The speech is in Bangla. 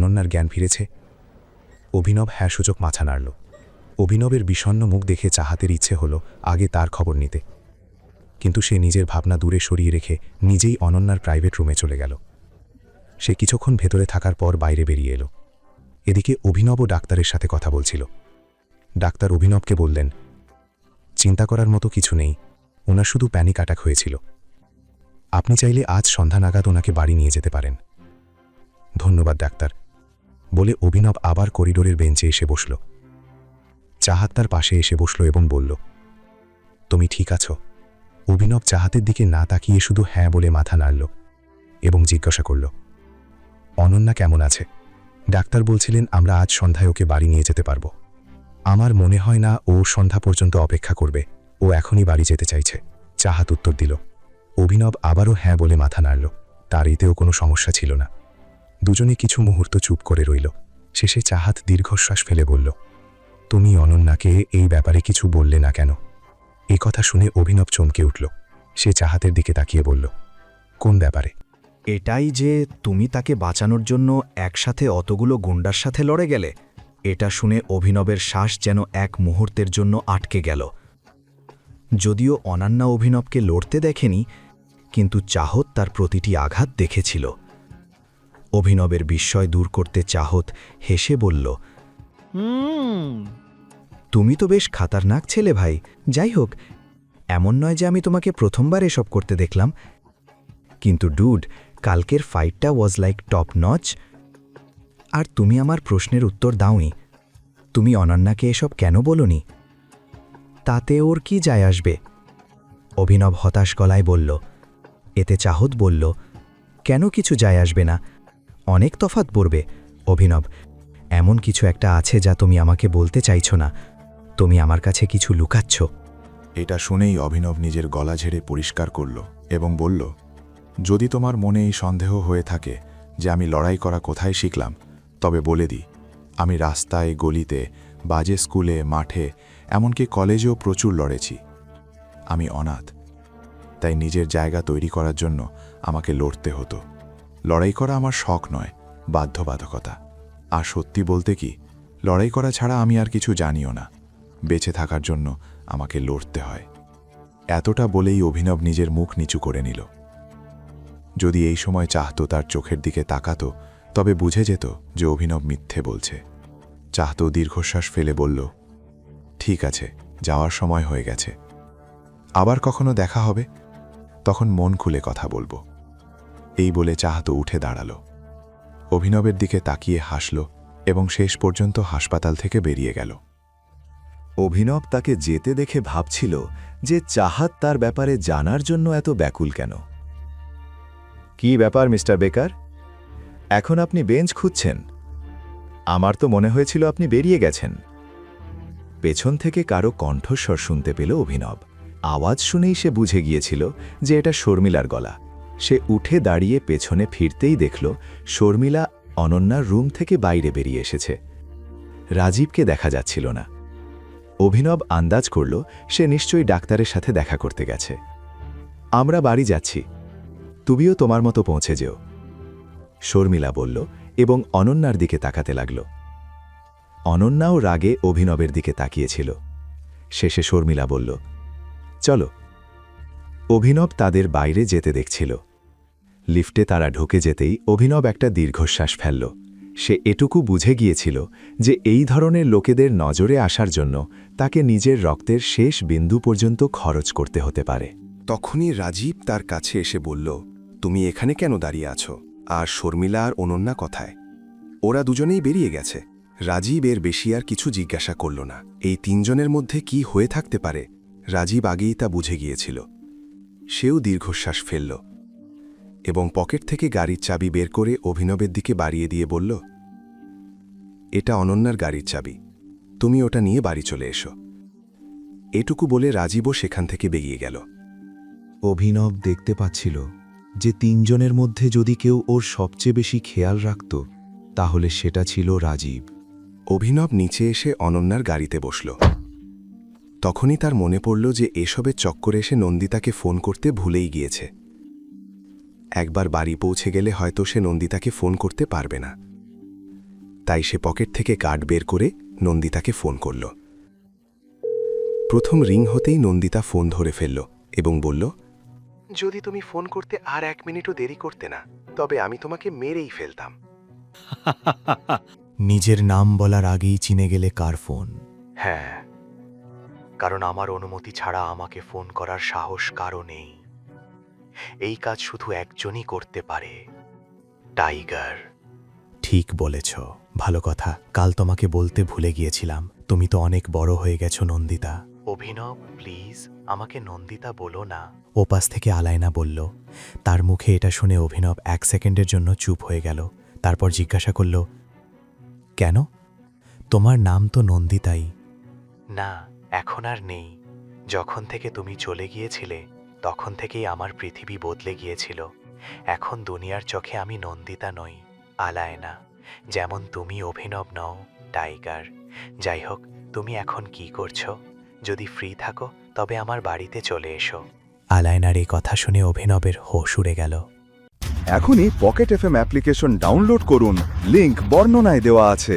অনন্যার জ্ঞান ফিরেছে? অভিনব হ্যাঁ সূচক মাথা নাড়ল। অভিনবের বিষণ্ণ মুখ দেখে চাহাতের ইচ্ছে হল আগে তার খবর নিতে, কিন্তু সে নিজের ভাবনা দূরে সরিয়ে রেখে নিজেই অনন্যার প্রাইভেট রুমে চলে গেল। সে কিছুক্ষণ ভেতরে থাকার পর বাইরে বেরিয়ে এলো। এদিকে অভিনবও ডাক্তারের সাথে কথা বলছিল। ডাক্তার অভিনবকে বললেন, চিন্তা করার মতো কিছু নেই, ওনার শুধু প্যানিক অ্যাটাক হয়েছিল। আপনি চাইলে আজ সন্ধ্যা নাগাদ ওনাকে বাড়ি নিয়ে যেতে পারেন। ধন্যবাদ ডাক্তার, বলে অভিনব আবার করিডোরের বেঞ্চে এসে বসল। চাহাত তার পাশে এসে বসল এবং বলল, তুমি ঠিক আছো? অভিনব চাহাতের দিকে না তাকিয়ে শুধু হ্যাঁ বলে মাথা নাড়ল এবং জিজ্ঞাসা করল, অনন্যা কেমন আছে? ডাক্তার বলছিলেন আমরা আজ সন্ধ্যায় ওকে বাড়ি নিয়ে যেতে পারব। আমার মনে হয় না ও সন্ধ্যা পর্যন্ত অপেক্ষা করবে, ও এখনই বাড়ি যেতে চাইছে। চাহাত উত্তর দিল। অভিনব আবারও হ্যাঁ বলে মাথা নাড়ল। তার এতেও কোনো সমস্যা ছিল না। দুজনে কিছু মুহূর্ত চুপ করে রইল। শেষে চাহাত দীর্ঘশ্বাস ফেলে বলল, তুমি অনন্যাকে এই ব্যাপারে কিছু বললে না কেন? এই কথা শুনে অভিনব চমকে উঠল। সে চাহাতের দিকে তাকিয়ে বলল, কোন ব্যাপারে? এটাই যে তুমি তাকে বাঁচানোর জন্য একসাথে অতগুলো গুন্ডার সাথে লড়ে গেলে। এটা শুনে অভিনবের শ্বাস যেন এক মুহূর্তের জন্য আটকে গেল। যদিও অনন্যা অভিনবকে লড়তে দেখেনি, কিন্তু চাহত তার প্রতিটি আঘাত দেখেছিল। অভিনবের বিস্ময় দূর করতে চাহত হেসে বলল, তুমি তো বেশ খাতারনাক ছেলে ভাই। যাই হোক, এমন নয় যে আমি তোমাকে প্রথমবার এসব করতে দেখলাম, কিন্তু ডুড, কালকের ফাইটটা ওয়াজ লাইক টপ নচ। আর তুমি আমার প্রশ্নের উত্তর দাওনি। তুমি অনন্যাকে এসব কেন বলনি? তাতে ওর কি যায় আসবে? অভিনব হতাশ গলায় বলল। এতে চাহত বলল, কেন কিছু যায় আসবে না? অনেক তফাৎ পড়বে। অভিনব, এমন কিছু একটা আছে যা তুমি আমাকে বলতে চাইছো না। তুমি আমার কাছে কিছু লুকাচ্ছ। এটা শুনেই অভিনব নিজের গলা ঝেড়ে পরিষ্কার করল এবং বলল, যদি তোমার মনে এই সন্দেহ হয়ে থাকে যে আমি লড়াই করা কোথায় শিখলাম, তবে বলে দিই, আমি রাস্তায়, গলিতে, বাজে স্কুলে, মাঠে, এমনকি কলেজেও প্রচুর লড়েছি। আমি অনাথ, তাই নিজের জায়গা তৈরি করার জন্য আমাকে লড়তে হতো। লড়াই করা আমার শখ নয়, বাধ্যবাধকতা। আর সত্যি বলতে কি, লড়াই করা ছাড়া আমি আর কিছু জানিও না। বেঁচে থাকার জন্য আমাকে লড়তে হয়। এতটা বলেই অভিনব নিজের মুখ নিচু করে নিল। যদি এই সময় চাহতো তার চোখের দিকে তাকাতো, তবে বুঝে যেত যে অভিনব মিথ্যে বলছে। চাহতো দীর্ঘশ্বাস ফেলে বলল, ঠিক আছে, যাওয়ার সময় হয়ে গেছে। আবার কখনো দেখা হবে, তখন মন খুলে কথা বলবো। এই বলে চাহতো উঠে দাঁড়াল। অভিনবের দিকে তাকিয়ে হাসল এবং শেষ পর্যন্ত হাসপাতাল থেকে বেরিয়ে গেল। অভিনব তাকে যেতে দেখে ভাবছিল যে চাহাত তার ব্যাপারে জানার জন্য এত ব্যাকুল কেন। কি ব্যাপার মিস্টার বেকার, এখন আপনি বেঞ্চ খুঁজছেন? আমার তো মনে হয়েছিল আপনি বেরিয়ে গেছেন। পেছন থেকে কারো কণ্ঠস্বর শুনতে পেল অভিনব। আওয়াজ শুনেই সে বুঝে গিয়েছিল যে এটা শর্মিলার গলা। সে উঠে দাঁড়িয়ে পেছনে ফিরতেই দেখল শর্মিলা অনন্যার রুম থেকে বাইরে বেরিয়ে এসেছে। রাজীবকে দেখা যাচ্ছিল না। অভিনব আন্দাজ করল সে নিশ্চয়ই ডাক্তারের সাথে দেখা করতে গেছে। আমরা বাড়ি যাচ্ছি, তুমিও তোমার মতো পৌঁছে যেও, শর্মিলা বলল এবং অনন্যার দিকে তাকাতে লাগল। অনন্যাও রাগে অভিনবের দিকে তাকিয়েছিল। শেষে শর্মিলা বলল, চলো। অভিনব তাদের বাইরে যেতে দেখছিল। লিফটে তারা ঢুকে যেতেই অভিনব একটা দীর্ঘশ্বাস ফেলল। সে এটুকু বুঝে গিয়েছিল যে এই ধরনের লোকেদের নজরে আসার জন্য তাকে নিজের রক্তের শেষ বিন্দু পর্যন্ত খরচ করতে হতে পারে। তখনই রাজীব তার কাছে এসে বলল, তুমি এখানে কেন দাঁড়িয়ে আছো? আর শর্মিলা আর অনন্যা কথায়? ওরা দুজনেই বেরিয়ে গেছে। রাজীব এর বেশি আর কিছু জিজ্ঞাসা করল না। এই তিনজনের মধ্যে কি হয়ে থাকতে পারে, রাজীব আগেই তা বুঝে গিয়েছিল। সেও দীর্ঘশ্বাস ফেলল এবং পকেট থেকে গাড়ির চাবি বের করে অভিনবের দিকে বাড়িয়ে দিয়ে বলল, এটা অনন্যার গাড়ির চাবি, তুমি ওটা নিয়ে বাড়ি চলে এসো। এটুকু বলে রাজীবও সেখান থেকে বেরিয়ে গেল। অভিনব দেখতে পাচ্ছিল যে তিনজনের মধ্যে যদি কেউ ওর সবচেয়ে বেশি খেয়াল রাখত, তাহলে সেটা ছিল রাজীব। অভিনব নিচে এসে অনন্যার গাড়িতে বসল। তখনই তার মনে পড়ল যে এসবের চক্করে এসে নন্দিতাকে ফোন করতে ভুলেই গিয়েছে। একবার বাড়ি পৌঁছে গেলে হয়তো সে নন্দিতাকে ফোন করতে পারবে না। তাই সে পকেট থেকে কার্ড বের করে নন্দিতাকে ফোন করল। প্রথম রিং হতেই নন্দিতা ফোন ধরে ফেলল এবং বলল, যদি তুমি ফোন করতে আর 1 মিনিটও দেরি করতে না, তবে আমি তোমাকে মেরেই ফেলতাম। নিজের নাম বলার আগেই চিনে গেলে কার ফোন? হ্যাঁ, কারণ আমার অনুমতি ছাড়া আমাকে ফোন করার সাহস কারও নেই। এই কাজ শুধু একজনই করতে পারে, টাইগার। ঠিক বলেছ, ভালো কথা। কাল তোমাকে বলতে ভুলে গিয়েছিলাম, তুমি তো অনেক বড় হয়ে গেছো নন্দিতা। অভিনব, প্লিজ আমাকে নন্দিতা বলো না, ওপাশ থেকে আলায়না বলল। তার মুখে এটা শুনে অভিনব 1 সেকেন্ডের জন্য চুপ হয়ে গেল। তারপর জিজ্ঞাসা করল, কেন? তোমার নাম তো নন্দিতাই। না, এখন আর নেই। যখন থেকে তুমি চলে গিয়েছিলে তখন থেকেই আমার পৃথিবী বদলে গিয়েছিল। এখন দুনিয়ার চোখে আমি নন্দিতা নই, আলায়না। যেমন তুমি অভিনব নও, টাইগার। যাই হোক, তুমি এখন কি করছো? যদি ফ্রি থাকো তবে আমার বাড়িতে চলে এসো। আলায়নার এই কথা শুনে অভিনবের হোশ উড়ে গেল। এখনই পকেট এফএম অ্যাপ্লিকেশন ডাউনলোড করুন, লিংক বর্ণনায় দেওয়া আছে।